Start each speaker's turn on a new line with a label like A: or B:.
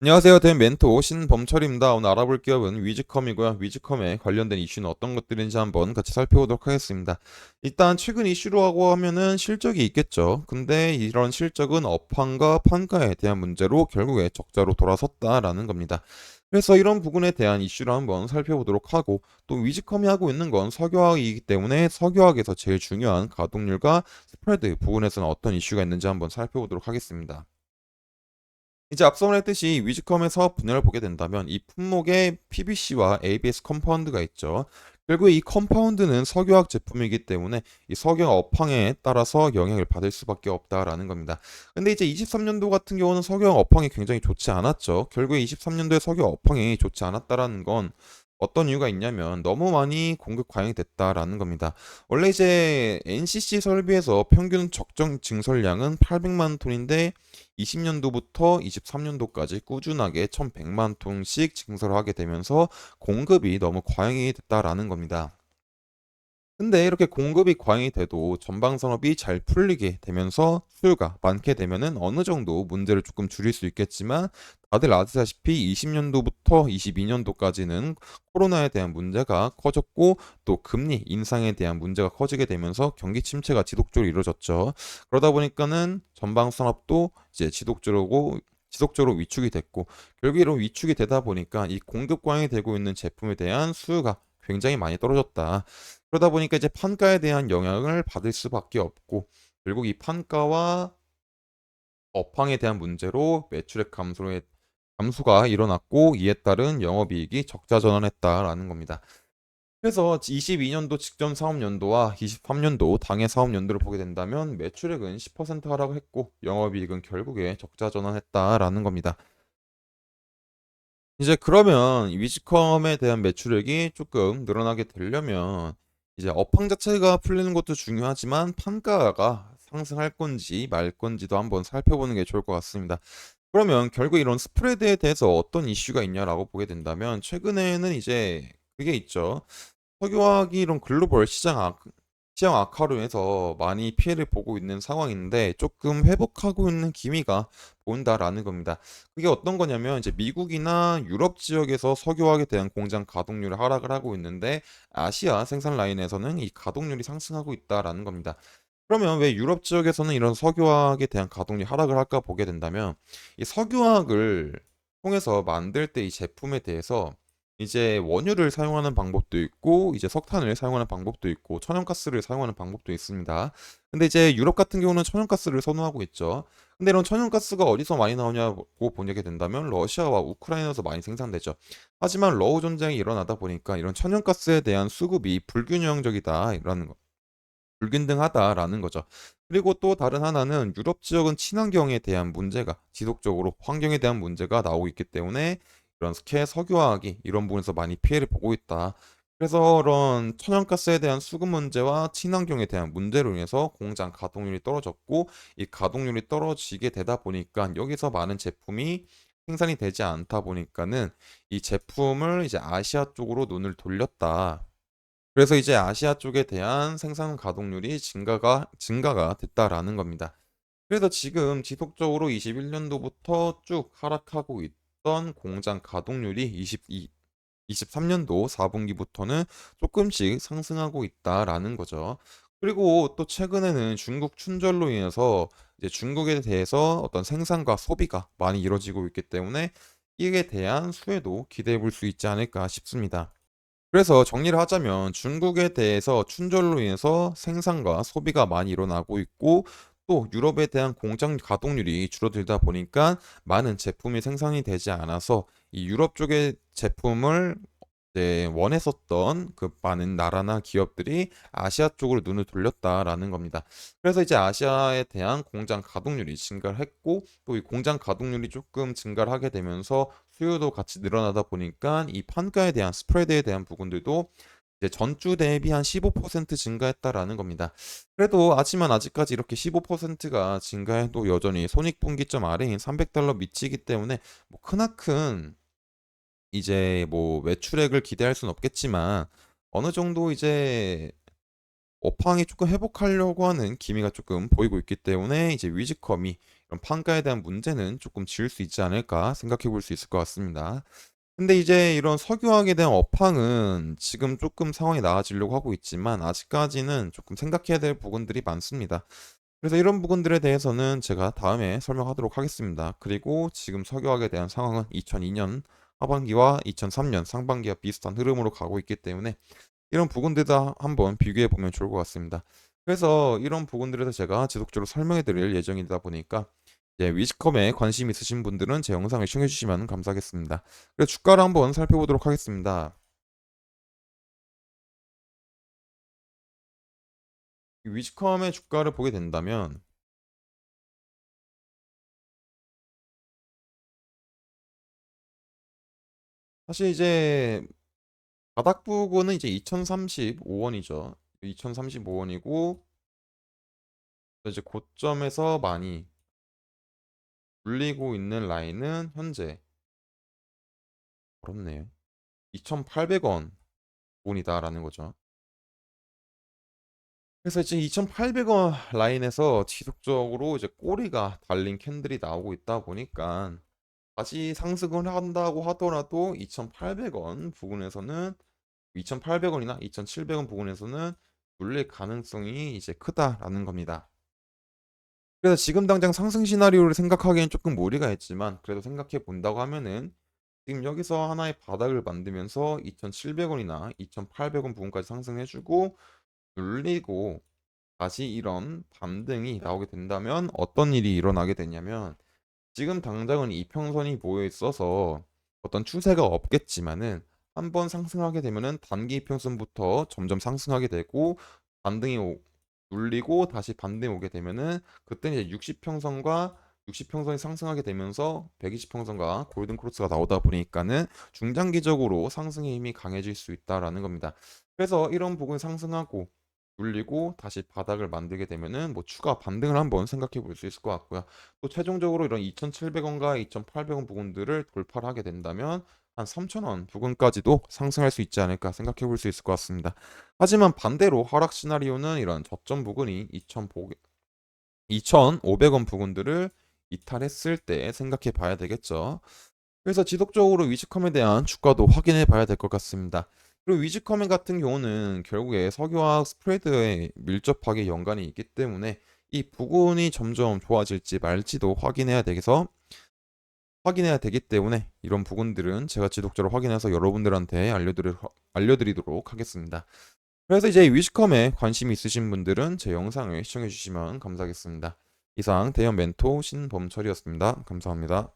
A: 안녕하세요. 된 멘토 신범철입니다. 오늘 알아볼 기업은 위즈컴이고요. 위즈컴에 관련된 이슈는 어떤 것들인지 한번 같이 살펴보도록 하겠습니다. 일단 최근 이슈라고 하면은 실적이 있겠죠. 근데 이런 실적은 업황과 판가에 대한 문제로 결국에 적자로 돌아섰다라는 겁니다. 그래서 이런 부분에 대한 이슈를 한번 살펴보도록 하고, 또 위즈컴이 하고 있는 건 석유화학이기 때문에 석유화학에서 제일 중요한 가동률과 스프레드 부분에서는 어떤 이슈가 있는지 한번 살펴보도록 하겠습니다. 이제 앞서 말했듯이 위즈컴의 사업 분야를 보게 된다면 이 품목에 PVC와 ABS 컴파운드가 있죠. 결국 이 컴파운드는 석유화학 제품이기 때문에 이 석유화 업황에 따라서 영향을 받을 수밖에 없다라는 겁니다. 근데 이제 23년도 같은 경우는 석유화학 업황이 굉장히 좋지 않았죠. 결국에 23년도에 석유화 업황이 좋지 않았다라는 건 어떤 이유가 있냐면 너무 많이 공급 과잉이 됐다라는 겁니다. 원래 이제 NCC 설비에서 평균 적정 증설량은 800만 톤인데 20년도부터 23년도까지 꾸준하게 1100만 톤씩 증설을 하게 되면서 공급이 너무 과잉이 됐다라는 겁니다. 근데 이렇게 공급이 과잉이 돼도 전방 산업이 잘 풀리게 되면서 수요가 많게 되면은 어느 정도 문제를 조금 줄일 수 있겠지만, 다들 아시다시피 20년도부터 22년도까지는 코로나에 대한 문제가 커졌고 또 금리 인상에 대한 문제가 커지게 되면서 경기 침체가 지속적으로 이루어졌죠. 그러다 보니까는 전방 산업도 이제 지속적으로 위축이 됐고, 결국 이런 위축이 되다 보니까 이 공급 과잉이 되고 있는 제품에 대한 수요가 굉장히 많이 떨어졌다. 그러다 보니까 이제 판가에 대한 영향을 받을 수밖에 없고, 결국 이 판가와 업황에 대한 문제로 매출액 감소가 일어났고, 이에 따른 영업이익이 적자 전환했다라는 겁니다. 그래서 22년도 직전 사업연도와 23년도 당해 사업연도를 보게 된다면 매출액은 10% 하락했고 영업이익은 결국에 적자 전환했다라는 겁니다. 이제 그러면 이 위즈컴에 대한 매출액이 조금 늘어나게 되려면 이제 업황 자체가 풀리는 것도 중요하지만 판가가 상승할 건지 말 건지도 한번 살펴보는 게 좋을 것 같습니다. 그러면 결국 이런 스프레드에 대해서 어떤 이슈가 있냐라고 보게 된다면 최근에는 이제 그게 있죠. 석유화학이 이런 글로벌 시장 악화로 해서 많이 피해를 보고 있는 상황인데 조금 회복하고 있는 기미가 보인다라는 겁니다. 그게 어떤 거냐면 이제 미국이나 유럽 지역에서 석유화학에 대한 공장 가동률이 하락을 하고 있는데 아시아 생산 라인에서는 이 가동률이 상승하고 있다라는 겁니다. 그러면 왜 유럽 지역에서는 이런 석유화학에 대한 가동률이 하락을 할까 보게 된다면, 이 석유화학을 통해서 만들 때 이 제품에 대해서 이제 원유를 사용하는 방법도 있고 이제 석탄을 사용하는 방법도 있고 천연가스를 사용하는 방법도 있습니다. 근데 이제 유럽 같은 경우는 천연가스를 선호하고 있죠. 근데 이런 천연가스가 어디서 많이 나오냐고 보게 된다면 러시아와 우크라이나에서 많이 생산되죠. 하지만 러우 전쟁이 일어나다 보니까 이런 천연가스에 대한 수급이 불균형적이다라는 거. 불균등하다라는 거죠. 그리고 또 다른 하나는 유럽 지역은 친환경에 대한 문제가 지속적으로 환경에 대한 문제가 나오고 있기 때문에 이런 스케 석유화학이 이런 부분에서 많이 피해를 보고 있다. 그래서 이런 천연가스에 대한 수급 문제와 친환경에 대한 문제로 인해서 공장 가동률이 떨어졌고, 이 가동률이 떨어지게 되다 보니까 여기서 많은 제품이 생산이 되지 않다 보니까는 이 제품을 이제 아시아 쪽으로 눈을 돌렸다. 그래서 이제 아시아 쪽에 대한 생산 가동률이 증가가 됐다라는 겁니다. 그래서 지금 지속적으로 21년도부터 쭉 하락하고 있던 공장 가동률이 23년도 4분기부터는 조금씩 상승하고 있다라는 거죠. 그리고 또 최근에는 중국 춘절로 인해서 이제 중국에 대해서 어떤 생산과 소비가 많이 이루어지고 있기 때문에 이에 대한 수혜도 기대해 볼 수 있지 않을까 싶습니다. 그래서 정리를 하자면 중국에 대해서 춘절로 인해서 생산과 소비가 많이 일어나고 있고, 또 유럽에 대한 공장 가동률이 줄어들다 보니까 많은 제품이 생산이 되지 않아서 이 유럽 쪽의 제품을 원했었던 그 많은 나라나 기업들이 아시아 쪽으로 눈을 돌렸다라는 겁니다. 그래서 이제 아시아에 대한 공장 가동률이 증가를 했고, 또 이 공장 가동률이 조금 증가를 하게 되면서 수요도 같이 늘어나다 보니까 이 판가에 대한 스프레드에 대한 부분들도 이제 전주 대비 한 15% 증가했다라는 겁니다. 그래도 하지만 아직까지 이렇게 15%가 증가해도 여전히 손익분기점 아래인 $300 미치기 때문에 뭐 크나큰 이제 뭐 매출액을 기대할 순 없겠지만 어느 정도 이제 업황이 조금 회복하려고 하는 기미가 조금 보이고 있기 때문에 이제 위즈컴이 이런 판가에 대한 문제는 조금 지을 수 있지 않을까 생각해 볼 수 있을 것 같습니다. 근데 이제 이런 석유화학에 대한 업황은 지금 조금 상황이 나아지려고 하고 있지만 아직까지는 조금 생각해야 될 부분들이 많습니다. 그래서 이런 부분들에 대해서는 제가 다음에 설명하도록 하겠습니다. 그리고 지금 석유화학에 대한 상황은 2002년 하반기와 2003년 상반기와 비슷한 흐름으로 가고 있기 때문에 이런 부분들도 한번 비교해 보면 좋을 것 같습니다. 그래서 이런 부분들에서 제가 지속적으로 설명해 드릴 예정이다 보니까 이제 위즈컴에 관심 있으신 분들은 제 영상을 시청해 주시면 감사하겠습니다. 그래서 주가를 한번 살펴보도록 하겠습니다. 이 위즈컴의 주가를 보게 된다면 사실 이제 바닥 부근은 이제 2035원이죠. 2035원이고 이제 고점에서 많이 눌리고 있는 라인은 현재 어렵네요. 2,800원 부분이다라는 거죠. 그래서 이제 2,800원 라인에서 지속적으로 이제 꼬리가 달린 캔들이 나오고 있다 보니까 다시 상승을 한다고 하더라도 2,800원 부근에서는 2,800원이나 2,700원 부근에서는 눌릴 가능성이 이제 크다라는 겁니다. 그래서 지금 당장 상승 시나리오를 생각하기엔 조금 무리가 있지만 그래도 생각해 본다고 하면은 지금 여기서 하나의 바닥을 만들면서 2,700원이나 2,800원 부분까지 상승해주고 눌리고 다시 이런 반등이 나오게 된다면 어떤 일이 일어나게 되냐면 지금 당장은 이평선이 모여 있어서 어떤 추세가 없겠지만은 한번 상승하게 되면은 단기 이평선부터 점점 상승하게 되고 반등이 눌리고 다시 반등이 오게 되면은 그때 이제 60평선과 60평선이 상승하게 되면서 120평선과 골든 크로스가 나오다 보니까는 중장기적으로 상승의 힘이 강해질 수 있다라는 겁니다. 그래서 이런 부분 상승하고 눌리고 다시 바닥을 만들게 되면은 뭐 추가 반등을 한번 생각해 볼 수 있을 것 같고요. 또 최종적으로 이런 2,700원과 2,800원 부근들을 돌파를 하게 된다면 한 3,000원 부근까지도 상승할 수 있지 않을까 생각해 볼 수 있을 것 같습니다. 하지만 반대로 하락 시나리오는 이런 저점 부근이 2,500원 부근들을 이탈했을 때 생각해 봐야 되겠죠. 그래서 지속적으로 위즈컴에 대한 주가도 확인해 봐야 될 것 같습니다. 그리고 위즈컴 같은 경우는 결국에 석유화학 스프레드에 밀접하게 연관이 있기 때문에 이 부분이 점점 좋아질지 말지도 확인해야 되기 때문에 이런 부분들은 제가 지속적으로 확인해서 여러분들한테 알려드리도록 하겠습니다. 그래서 이제 위즈컴에 관심이 있으신 분들은 제 영상을 시청해 주시면 감사하겠습니다. 이상 대형 멘토 신범철이었습니다. 감사합니다.